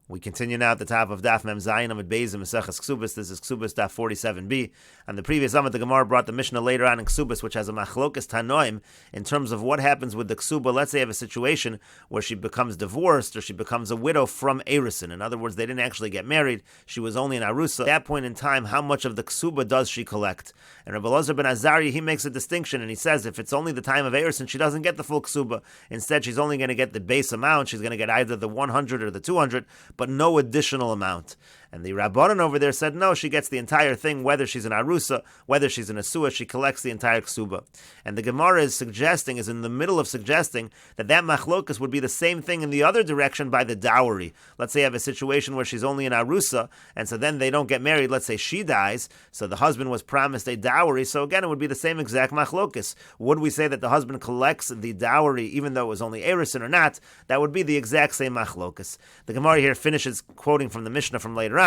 We continue now at the top of Daf Mem Zayin Amud Beis in Mesechet Kesuvos. This is Kesuvos Daf 47b. And the previous Amud, the Gemara brought the Mishnah later on in Kesuvos, which has a machlokas tanoim in terms of what happens with the Kesuba. Let's say you have a situation where she becomes divorced or she becomes a widow from Erusin. In other words, they didn't actually get married. She was only an Arusa. At that point in time, how much of the Kesuba does she collect? And Rabbi Elazar ben Azariah, he makes a distinction, and he says if it's only the time of Erusin, she doesn't get the full Kesuba. Instead, she's only going to get the base amount. She's going to get either the 100 or the 200, but no additional amount. And the Rabbanan over there said, no, she gets the entire thing, whether she's an Arusa, whether she's an Asua, she collects the entire Ksuba. And the Gemara is in the middle of suggesting that machlokas would be the same thing in the other direction by the dowry. Let's say you have a situation where she's only an Arusa, and so then they don't get married. Let's say she dies, so the husband was promised a dowry, so again, it would be the same exact machlokas. Would we say that the husband collects the dowry even though it was only Erusin or not? That would be the exact same machlokas. The Gemara here finishes quoting from the Mishnah from later on.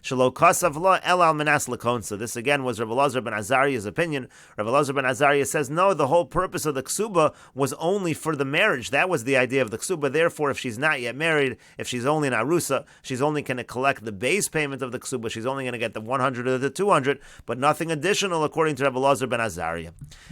Shelo kasav lo el al menas lekonsa. This again was Rabbi Elazar ben Azariah's opinion. Rabbi Elazar ben Azariah says, no, the whole purpose of the ksuba was only for the marriage. That was the idea of the ksuba. Therefore, if she's not yet married, if she's only an arusa, she's only going to collect the base payment of the ksuba. She's only going to get the 100 or the 200, but nothing additional, according to Rabbi Elazar ben Azariah.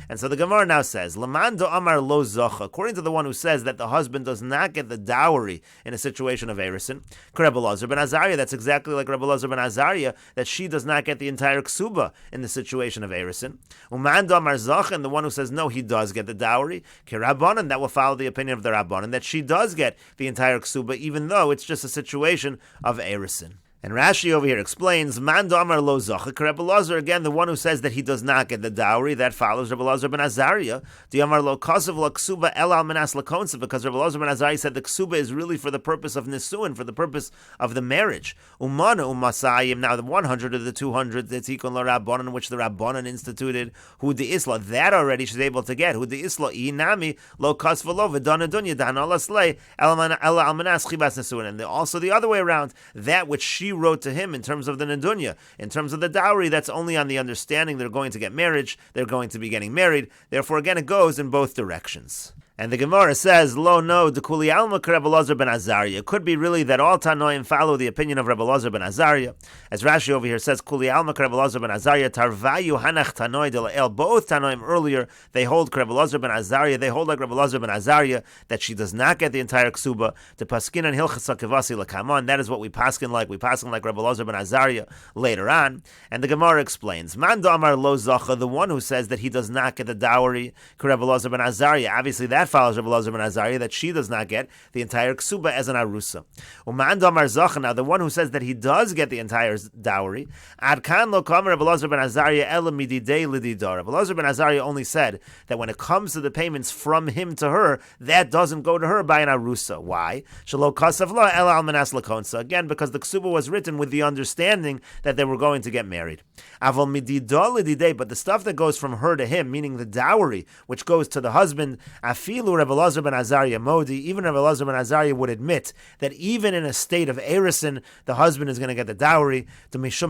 And so the Gemara now says, Lamando amar lo zocha. According to the one who says that the husband does not get the dowry in a situation of erusin, Rabbi Elazar ben Azariah, that's exactly like Rabbi Elazar ben Azariah, that she does not get the entire ksuba in the situation of erusin. Umando amar zocha, and the one who says no, he does get the dowry, Rabbanan, that will follow the opinion of the Rabbanan, that she does get the entire ksuba, even though it's just a situation of erusin. And Rashi over here explains, Man Damar Lo Zocha, Rabbi Elazar, again, the one who says that he does not get the dowry, that follows Rabbi Elazar ben Azariah. Diamar Lo Kasav Lo Ksuba El Al Menas Lakonsa, because Rabbi Elazar ben Azariah said the Ksuba is really for the purpose of Nisuin, for the purpose of the marriage. Umana Umasayim, now the 100 or the 200, the Tikun La Rabbanan, which the Rabbanan instituted, Hu De Isla, that already she's able to get. Hu De Isla Inami Lo Kasva Lo Vidana Dunya Dan Alaslay El Al Menas Chibas Nisuin. And also the other way around, that which she wrote to him in terms of the Nedunya, in terms of the dowry, that's only on the understanding they're going to get marriage, they're going to be getting married. Therefore, again, it goes in both directions. And the Gemara says, Lo no, dekuli alma Rabbi Elazar ben Azariah. It could be really that all Tanoim follow the opinion of Rabbi Elazar ben Azariah. As Rashi over here says, Kuli alma Rabbi Elazar ben Azariah, tarvayu hanach tanoi de el. Both Tanoim earlier, they hold Rabbi Elazar ben Azariah, they hold like Rabbi Elazar ben Azariah, that she does not get the entire ksuba. To paskin and hilchas hakavasi lakamon, that is what we paskin like. We paskin like Rabbi Elazar ben Azariah later on. And the Gemara explains, Man damar lo zacha, the one who says that he does not get the dowry, Rabbi Elazar ben Azariah, obviously that follows Rabbi Elazar ben Azariah, that she does not get the entire ksuba as an arusa. Uman damar zacha, now the one who says that he does get the entire dowry, ad kan lo kam Rabbi Elazar ben Azariah ela mididei lididar. Rabbi Elazar ben Azariah only said that when it comes to the payments from him to her, that doesn't go to her by an arusa. Why? Shelo kasav lo ela al menas lakonsa. Again, because the ksuba was written with the understanding that they were going to get married. Aval mididar lididei, but the stuff that goes from her to him, meaning the dowry, which goes to the husband, afilu Rabbi Elazar ben Azariah Modi, even Rabbi Elazar ben Azariah would admit that even in a state of erusin, the husband is going to get the dowry, because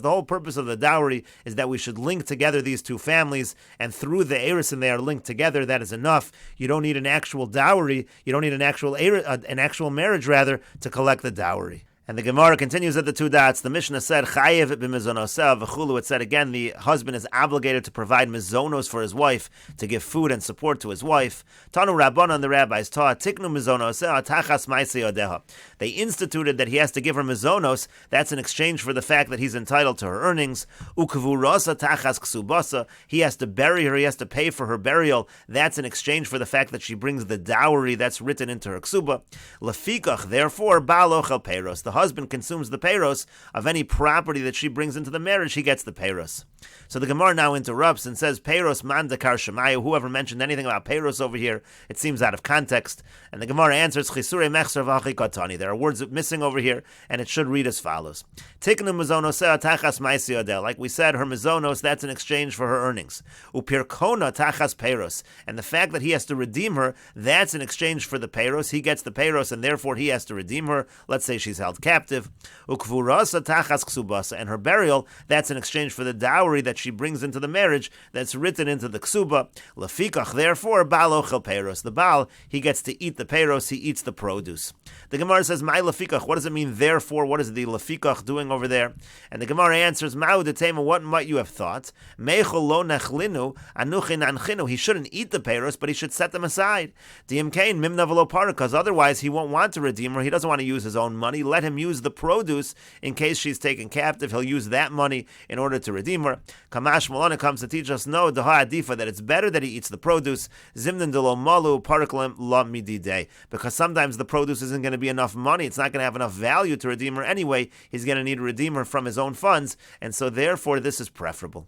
the whole purpose of the dowry is that we should link together these two families, and through the erusin they are linked together. That is enough. You don't need an actual dowry. You don't need an actual marriage, rather, to collect the dowry. And the Gemara continues at the two dots. The Mishnah said, Chayev b'mizonosav v'chulu. It said again, the husband is obligated to provide mizonos for his wife, to give food and support to his wife. Tanu Rabbanan, the rabbis taught, Tiknu mizonosah tachas ma'aseh yodeha. They instituted that he has to give her mizonos. That's in exchange for the fact that he's entitled to her earnings. Ukevurasa tachas ksubasa. He has to bury her. He has to pay for her burial. That's in exchange for the fact that she brings the dowry that's written into her ksuba. Lefikach, therefore, ba'aloch el peiros. The husband consumes the peiros of any property that she brings into the marriage. He gets the peiros. So the Gemara now interrupts and says, Peiros man dekar shemayu. Whoever mentioned anything about peiros over here, it seems out of context. And the Gemara answers, Chisure mechser v'achi katani. There are words missing over here, and it should read as follows. Tiknu mizonoseh tachas ma'aseh yodeh. Like we said, her mizonos, that's in exchange for her earnings. Upirkona tachas peiros. And the fact that he has to redeem her, that's in exchange for the peiros. He gets the peiros, and therefore he has to redeem her. Let's say she's held captive. Ukvurasa tachas ksubasa, and her burial, that's in exchange for the dowry that she brings into the marriage, that's written into the ksuba. Lefikach, therefore, balo chel peiros. The Baal, he gets to eat the peiros, he eats the produce. The Gemara says, "My lefikach." What does it mean? Therefore, what is the lefikach doing over there? And the Gemara answers, "Ma'u detema. What might you have thought? Meichol lo nechlinu anuchin anchinu. He shouldn't eat the peiros, but he should set them aside. Diimkein mimna v'lo para, because otherwise he won't want to redeem her. He doesn't want to use his own money. Let him use the produce in case she's taken captive. He'll use that money in order to redeem her." Kamash Malana comes to teach us, no, daha adifa, that it's better that he eats the produce. Zimnan de lo malu parklem la midide, because sometimes the produce isn't going to be enough money. It's not going to have enough value to redeem her anyway. He's going to need to redeem her from his own funds, and so therefore this is preferable.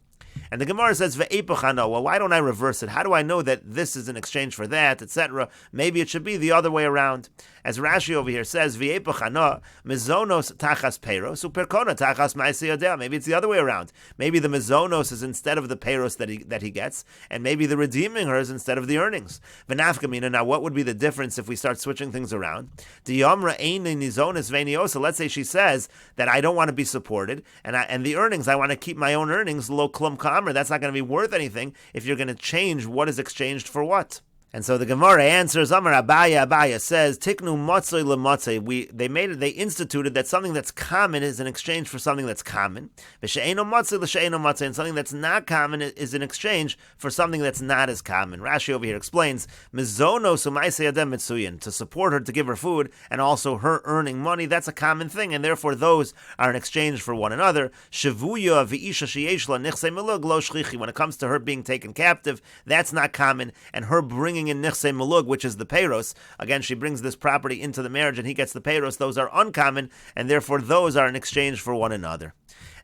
And the Gemara says, "Ve'epachano." Well, why don't I reverse it? How do I know that this is in exchange for that, etc.? Maybe it should be the other way around. As Rashi over here says, "Ve'epachano mizonos tachas peiros uperkona tachas ma'aseh." Maybe it's the other way around. Maybe the mizonos is instead of the peiros that he gets, and maybe the redeeming her is instead of the earnings. V'nafkamina. Now, what would be the difference if we start switching things around? Diyamra eini nizonos ve'niosa. Let's say she says that I don't want to be supported, and the earnings, I want to keep my own earnings. Lo klum kamer. That's not going to be worth anything if you're going to change what is exchanged for what. And so the Gemara answers, Amar Abaya says, Tiknu motzoi lemotzoi. They instituted that something that's common is in exchange for something that's common. V'she'eno motzoi l'she'eno motzoi, and something that's not common is in exchange for something that's not as common. Rashi over here explains, Mizono sumaisei adem mitsuyin, to support her, to give her food, and also her earning money, that's a common thing, and therefore those are in exchange for one another. Shavuya v'isha sheyesh la nichsei milug lo shchichi. When it comes to her being taken captive, that's not common, and her bringing in nichsei malug, which is the peiros. Again, she brings this property into the marriage and he gets the peiros. Those are uncommon, and therefore those are in exchange for one another.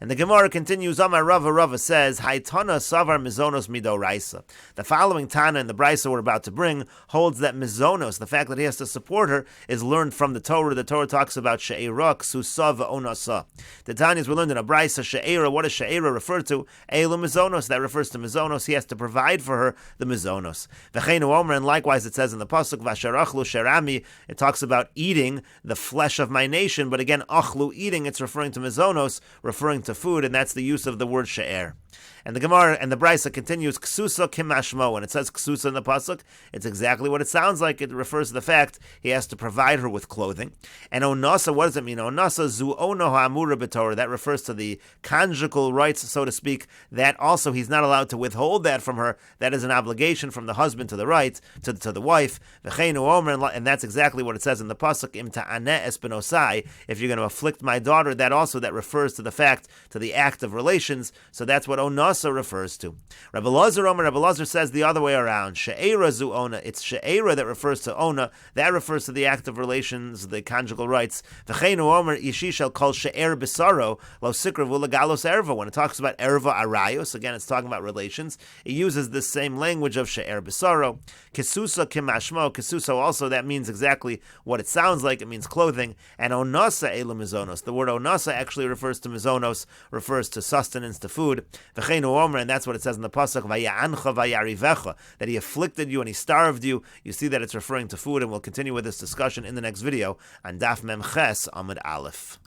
And the Gemara continues, Amar Rava says, Haitana savar mizonos midoraisa. The following Tana in the Brisa we're about to bring holds that mizonos, the fact that he has to support her, is learned from the Torah. The Torah talks about she'era, ksusa, v'onasa. The Tanyas we learned in a Brisa, she'era, what does she'era refer to? Eilu mizonos, that refers to mizonos. He has to provide for her the mizonos. V'cheinu omer, and likewise it says in the Pasuk, Vasharachlu sherami, it talks about eating the flesh of my nation, but again, achlu, eating, it's referring to mizonos, referring to food, and that's the use of the word she'er. And the Gemara and the Brisa continues, Ksusa kimashmo. When it says Ksusa in the Pasuk, it's exactly what it sounds like. It refers to the fact he has to provide her with clothing. And onasa, what does it mean? Onasa zu ono ha'amura b'Torah. That refers to the conjugal rights, so to speak. That also he's not allowed to withhold that from her. That is an obligation from the husband to the right, to the wife. V'cheinu omer, and that's exactly what it says in the Pasuk, Im ta'aneh es benosai. If you're going to afflict my daughter, that refers to the fact, to the act of relations. So that's what onasa refers to. Rabbi Lazar says the other way around. She'era zu ona. It's she'era that refers to ona. That refers to the act of relations, the conjugal rights. V'cheinu omer ishi shall call she'er b'saro lo sikra v'legalos erva. When it talks about erva arayos, again it's talking about relations. It uses the same language of she'er b'saro. Kesusa kimashmo. Kesusa also, that means exactly what it sounds like. It means clothing. And onasa elu mizonos. The word onasa actually refers to mizonos, refers to sustenance, to food. V'cheinu omer, and that's what it says in the Pasuk, Vaya'ancha vayarivecha, that he afflicted you and he starved you. You see that it's referring to food, and we'll continue with this discussion in the next video on Daf Memches Amud Aleph.